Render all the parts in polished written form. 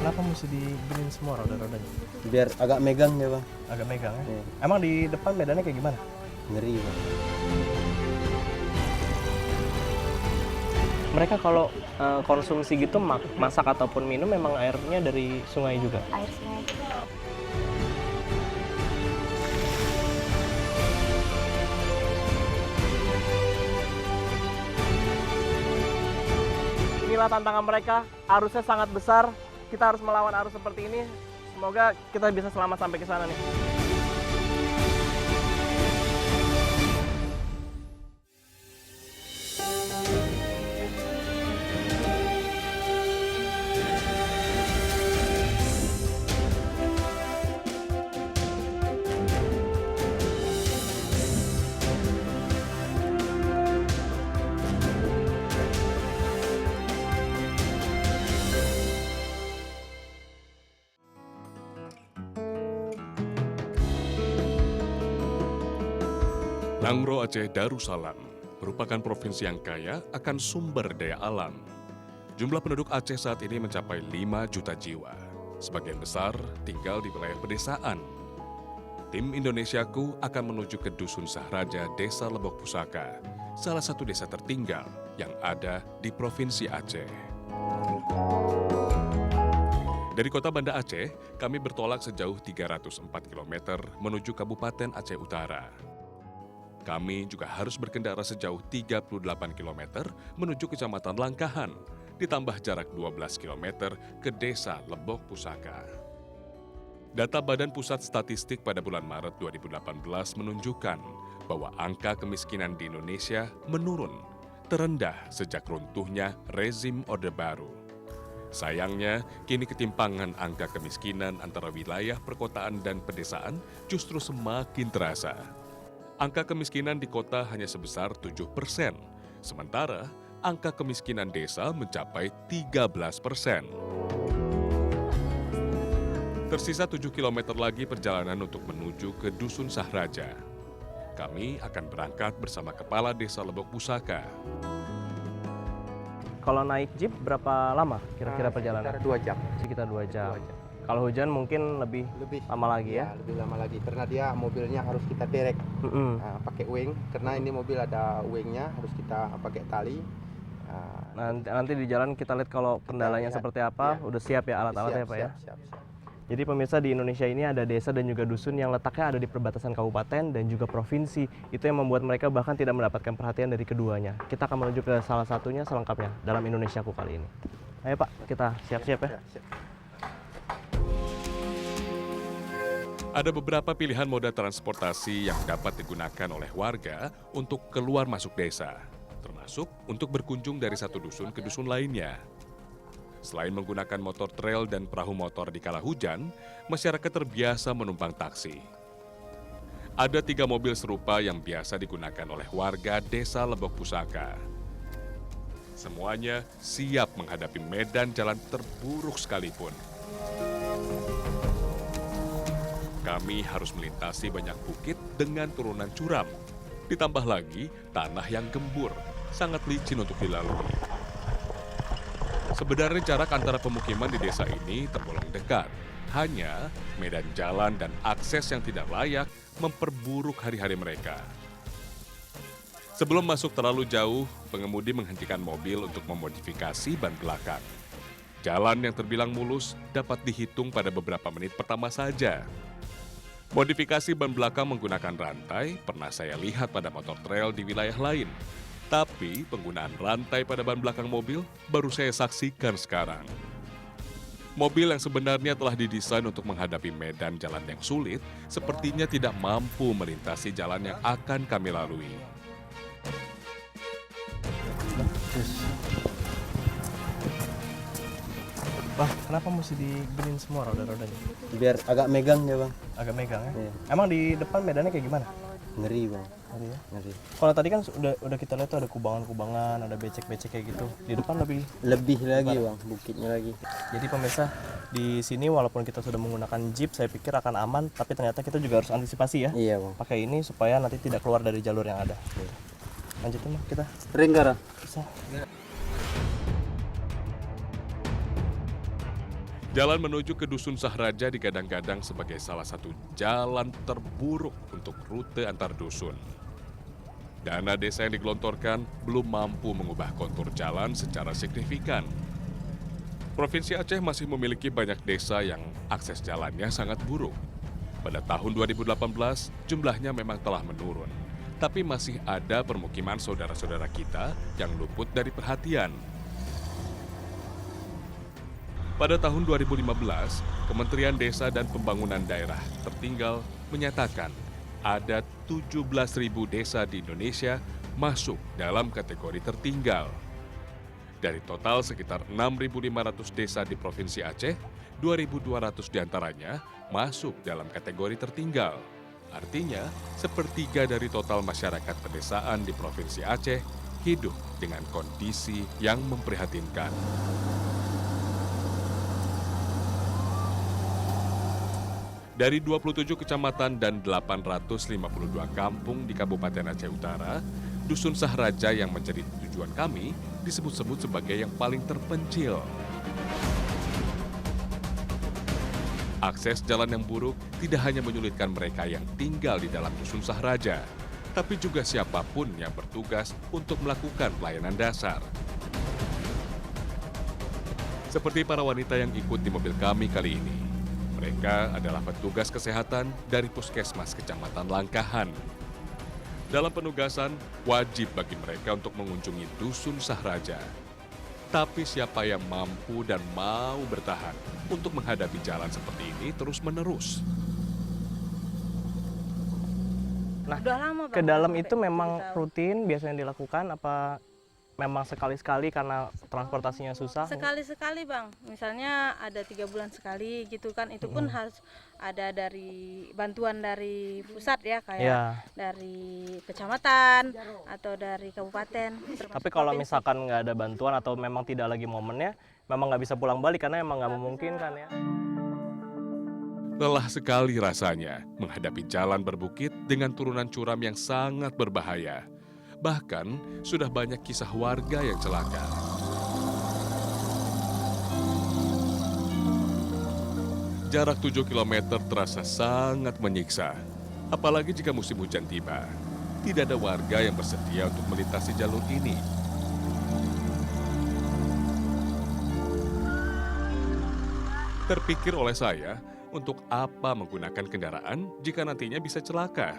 Kenapa mesti dibenerin semua roda-rodanya? Biar agak megang ya bang. Agak megang ya? Iya. Emang di depan medannya kayak gimana? Ngeri bang. Mereka kalau konsumsi gitu masak ataupun minum memang airnya dari sungai juga? Air sungai. Inilah tantangan mereka, arusnya sangat besar. Kita harus melawan arus seperti ini. Semoga kita bisa selamat sampai ke sana nih. Nangro Aceh Darussalam merupakan provinsi yang kaya akan sumber daya alam. Jumlah penduduk Aceh saat ini mencapai 5 juta jiwa. Sebagian besar tinggal di wilayah pedesaan. Tim Indonesiaku akan menuju ke Dusun Sahraja, Desa Lebok Pusaka, salah satu desa tertinggal yang ada di Provinsi Aceh. Dari kota Banda Aceh, kami bertolak sejauh 304 km menuju Kabupaten Aceh Utara. Kami juga harus berkendara sejauh 38 km menuju Kecamatan Langkahan, ditambah jarak 12 km ke Desa Lebok Pusaka. Data Badan Pusat Statistik pada bulan Maret 2018 menunjukkan bahwa angka kemiskinan di Indonesia menurun, terendah sejak runtuhnya rezim Orde Baru. Sayangnya, kini ketimpangan angka kemiskinan antara wilayah perkotaan dan pedesaan justru semakin terasa. Angka kemiskinan di kota hanya sebesar 7%, sementara angka kemiskinan desa mencapai 13%. Tersisa 7 km lagi perjalanan untuk menuju ke Dusun Sahraja. Kami akan berangkat bersama Kepala Desa Lebok Pusaka. Kalau naik jeep berapa lama kira-kira perjalanan? Sekitar 2 jam. Sekitar 2 jam. 2 jam. Kalau hujan mungkin lebih lama lagi ya? Lebih lama lagi karena dia mobilnya harus kita derek pakai wing, karena ini mobil ada wingnya, harus kita pakai tali. Nanti di jalan kita lihat kalau kendalanya lihat. seperti apa, Iya. udah siap ya alat-alatnya Pak ya? Siap. Jadi pemirsa, di Indonesia ini ada desa dan juga dusun yang letaknya ada di perbatasan kabupaten dan juga provinsi. Itu yang membuat mereka bahkan tidak mendapatkan perhatian dari keduanya. Kita akan menuju ke salah satunya selengkapnya dalam Indonesiaku kali ini. Ayo Pak, kita siap-siap ya. Siap. Ada beberapa pilihan moda transportasi yang dapat digunakan oleh warga untuk keluar masuk desa, termasuk untuk berkunjung dari satu dusun ke dusun lainnya. Selain menggunakan motor trail dan perahu motor di kala hujan, masyarakat terbiasa menumpang taksi. Ada 3 mobil serupa yang biasa digunakan oleh warga Desa Lebok Pusaka. Semuanya siap menghadapi medan jalan terburuk sekalipun. Kami harus melintasi banyak bukit dengan turunan curam. Ditambah lagi tanah yang gembur, sangat licin untuk dilalui. Sebenarnya jarak antara pemukiman di desa ini tergolong dekat. Hanya medan jalan dan akses yang tidak layak memperburuk hari-hari mereka. Sebelum masuk terlalu jauh, pengemudi menghentikan mobil untuk memodifikasi ban belakang. Jalan yang terbilang mulus dapat dihitung pada beberapa menit pertama saja. Modifikasi ban belakang menggunakan rantai pernah saya lihat pada motor trail di wilayah lain. Tapi penggunaan rantai pada ban belakang mobil baru saya saksikan sekarang. Mobil yang sebenarnya telah didesain untuk menghadapi medan jalan yang sulit, sepertinya tidak mampu melintasi jalan yang akan kami lalui. Bang, kenapa mesti dibenerin semua roda-rodanya? Biar agak megang ya bang. Agak megang ya? Iya. Emang di depan medannya kayak gimana? Ngeri bang. Ngeri ya? Ngeri. Kalau tadi kan udah kita lihat tuh ada kubangan-kubangan, ada becek-becek kayak gitu. Di depan Lebih lagi bang, bukitnya lagi. Jadi pemirsa, di sini walaupun kita sudah menggunakan jeep, saya pikir akan aman, tapi ternyata kita juga harus antisipasi ya. Iya bang. Pakai ini supaya nanti tidak keluar dari jalur yang ada. Lanjutin Bang, kita. Ringgara. Bisa. Jalan menuju ke Dusun Sahraja digadang-gadang sebagai salah satu jalan terburuk untuk rute antar dusun. Dana desa yang digelontorkan belum mampu mengubah kontur jalan secara signifikan. Provinsi Aceh masih memiliki banyak desa yang akses jalannya sangat buruk. Pada tahun 2018, jumlahnya memang telah menurun. Tapi masih ada permukiman saudara-saudara kita yang luput dari perhatian. Pada tahun 2015, Kementerian Desa dan Pembangunan Daerah Tertinggal menyatakan ada 17.000 desa di Indonesia masuk dalam kategori tertinggal. Dari total sekitar 6.500 desa di Provinsi Aceh, 2.200 diantaranya masuk dalam kategori tertinggal. Artinya, sepertiga dari total masyarakat pedesaan di Provinsi Aceh hidup dengan kondisi yang memprihatinkan. Dari 27 kecamatan dan 852 kampung di Kabupaten Aceh Utara, Dusun Sahraja yang menjadi tujuan kami disebut-sebut sebagai yang paling terpencil. Akses jalan yang buruk tidak hanya menyulitkan mereka yang tinggal di dalam Dusun Sahraja, tapi juga siapapun yang bertugas untuk melakukan pelayanan dasar. Seperti para wanita yang ikut di mobil kami kali ini. Mereka adalah petugas kesehatan dari Puskesmas Kecamatan Langkahan. Dalam penugasan, wajib bagi mereka untuk mengunjungi Dusun Sahraja. Tapi siapa yang mampu dan mau bertahan untuk menghadapi jalan seperti ini terus-menerus? Nah, Udah lama, Bang, ke dalam sampai itu memang 7 tahun. rutin biasanya dilakukan apa memang sekali-sekali karena transportasinya susah? Sekali-sekali, Bang. Misalnya ada 3 bulan sekali gitu kan. Itu pun harus ada dari bantuan dari pusat ya, kayak Iya. dari kecamatan atau dari kabupaten. termasuk Tapi kalau provinsi. misalkan nggak ada bantuan atau memang tidak lagi momennya, memang nggak bisa pulang balik karena emang nggak memungkinkan ya. Lelah sekali rasanya menghadapi jalan berbukit dengan turunan curam yang sangat berbahaya. Bahkan sudah banyak kisah warga yang celaka. Jarak 7 km terasa sangat menyiksa. Apalagi jika musim hujan tiba. Tidak ada warga yang bersedia untuk melintasi jalur ini. Terpikir oleh saya, untuk apa menggunakan kendaraan jika nantinya bisa celaka?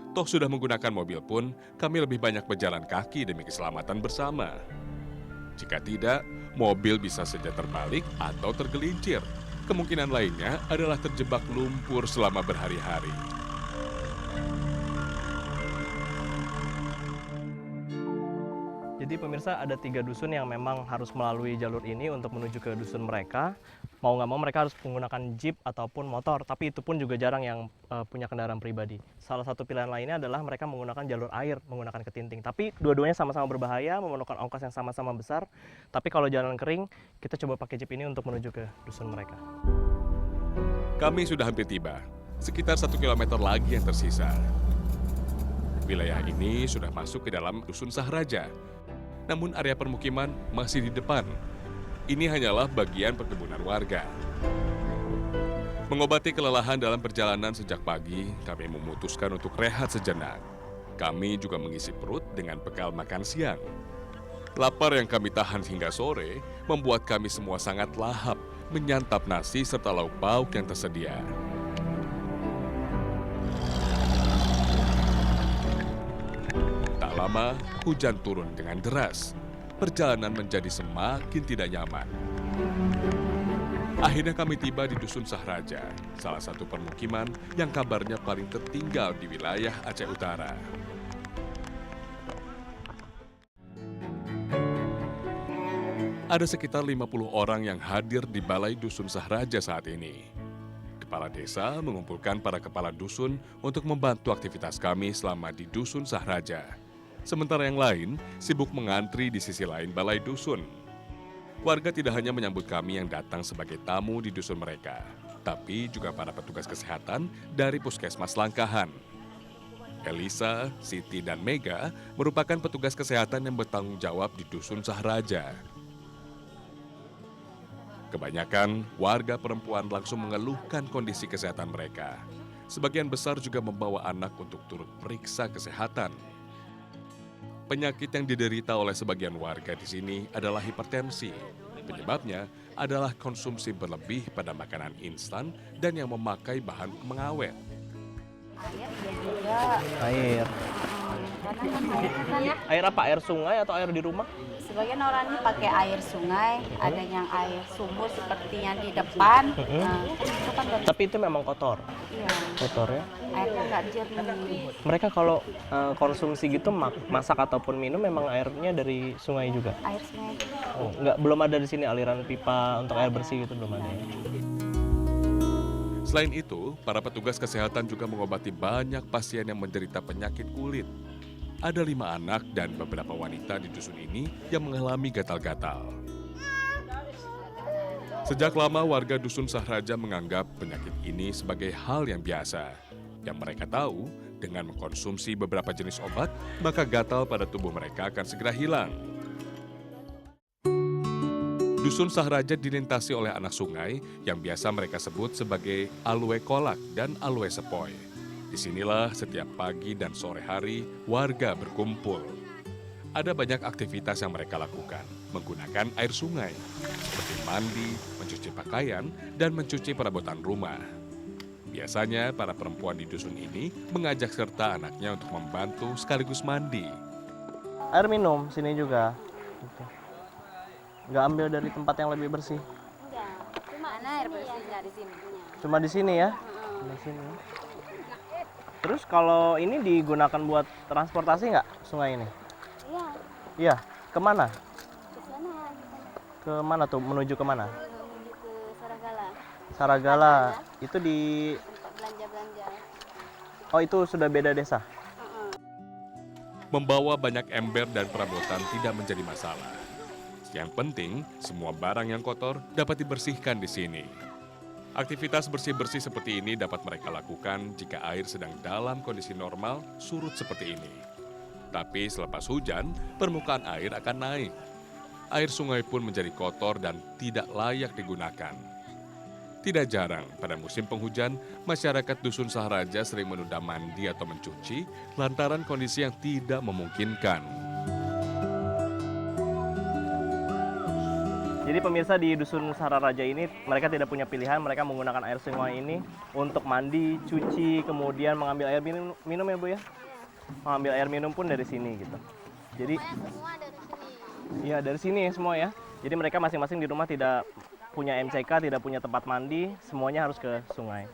Toh sudah menggunakan mobil pun, kami lebih banyak berjalan kaki demi keselamatan bersama. Jika tidak, mobil bisa saja terbalik atau tergelincir. Kemungkinan lainnya adalah terjebak lumpur selama berhari-hari. Jadi pemirsa ada 3 dusun yang memang harus melalui jalur ini untuk menuju ke dusun mereka. Mau nggak mau mereka harus menggunakan jeep ataupun motor, tapi itu pun juga jarang yang punya kendaraan pribadi. Salah satu pilihan lainnya adalah mereka menggunakan jalur air, menggunakan ketinting. Tapi dua-duanya sama-sama berbahaya, memerlukan ongkos yang sama-sama besar. Tapi kalau jalan kering, kita coba pakai jeep ini untuk menuju ke dusun mereka. Kami sudah hampir tiba, sekitar 1 km lagi yang tersisa. Wilayah ini sudah masuk ke dalam Dusun Sahraja, namun area permukiman masih di depan. Ini hanyalah bagian perkebunan warga. Mengobati kelelahan dalam perjalanan sejak pagi, kami memutuskan untuk rehat sejenak. Kami juga mengisi perut dengan bekal makan siang. Lapar yang kami tahan hingga sore membuat kami semua sangat lahap menyantap nasi serta lauk pauk yang tersedia. Tak lama, hujan turun dengan deras. Perjalanan menjadi semakin tidak nyaman. Akhirnya kami tiba di Dusun Sahraja, salah satu permukiman yang kabarnya paling tertinggal di wilayah Aceh Utara. Ada sekitar 50 orang yang hadir di Balai Dusun Sahraja saat ini. Kepala desa mengumpulkan para kepala dusun untuk membantu aktivitas kami selama di Dusun Sahraja. Sementara yang lain sibuk mengantri di sisi lain balai dusun. Warga tidak hanya menyambut kami yang datang sebagai tamu di dusun mereka, tapi juga para petugas kesehatan dari Puskesmas Langkahan. Elisa, Siti, dan Mega merupakan petugas kesehatan yang bertanggung jawab di Dusun Sahraja. Kebanyakan warga perempuan langsung mengeluhkan kondisi kesehatan mereka. Sebagian besar juga membawa anak untuk turut periksa kesehatan. Penyakit yang diderita oleh sebagian warga di sini adalah hipertensi. Penyebabnya adalah konsumsi berlebih pada makanan instan dan yang memakai bahan pengawet. Air dan juga Air. karena kan air kan Air apa? Air sungai atau air di rumah? sebagian orang ini pakai air sungai, ada yang air sumur seperti yang di depan. Nah, itu kan dari Tapi itu memang kotor. iya, Kotor ya. airnya nggak jernih. Mereka kalau konsumsi gitu masak ataupun minum memang airnya dari sungai juga. Air sungai itu Oh, belum ada di sini aliran pipa untuk air bersih gitu belum ada ya. Selain itu, para petugas kesehatan juga mengobati banyak pasien yang menderita penyakit kulit. Ada 5 anak dan beberapa wanita di dusun ini yang mengalami gatal-gatal. Sejak lama warga dusun Sahraja menganggap penyakit ini sebagai hal yang biasa. Yang mereka tahu, dengan mengkonsumsi beberapa jenis obat, maka gatal pada tubuh mereka akan segera hilang. Dusun Sahraja dilintasi oleh anak sungai yang biasa mereka sebut sebagai Alue Kolak dan Alue Sepoi. Disinilah setiap pagi dan sore hari warga berkumpul. Ada banyak aktivitas yang mereka lakukan menggunakan air sungai, seperti mandi, mencuci pakaian, dan mencuci perabotan rumah. Biasanya para perempuan di dusun ini mengajak serta anaknya untuk membantu sekaligus mandi. Air minum sini juga. Gitu. Nggak ambil dari tempat yang lebih bersih. enggak. Cuma air bersihnya di sini. Cuma di sini ya. Di sini. Terus kalau ini digunakan buat transportasi nggak sungai ini? Iya, Iya. Kemana? ke sana Kemana tuh? Menuju kemana? menuju ke Saragala, Saragala. Itu di... tempat belanja-belanja. Oh itu sudah beda desa? Membawa banyak ember dan perabotan tidak menjadi masalah. Yang penting, semua barang yang kotor dapat dibersihkan di sini. Aktivitas bersih-bersih seperti ini dapat mereka lakukan jika air sedang dalam kondisi normal, surut seperti ini. Tapi selepas hujan, permukaan air akan naik. Air sungai pun menjadi kotor dan tidak layak digunakan. Tidak jarang, pada musim penghujan, masyarakat Dusun Sahraja sering menunda mandi atau mencuci lantaran kondisi yang tidak memungkinkan. Jadi pemirsa di Dusun Sahraja ini mereka tidak punya pilihan, mereka menggunakan air sungai ini untuk mandi, cuci, kemudian mengambil air minum ya Bu ya? Mengambil air minum pun dari sini gitu. Jadi Semua dari sini. iya dari sini ya semua ya. Jadi mereka masing-masing di rumah tidak punya MCK, tidak punya tempat mandi, semuanya harus ke sungai.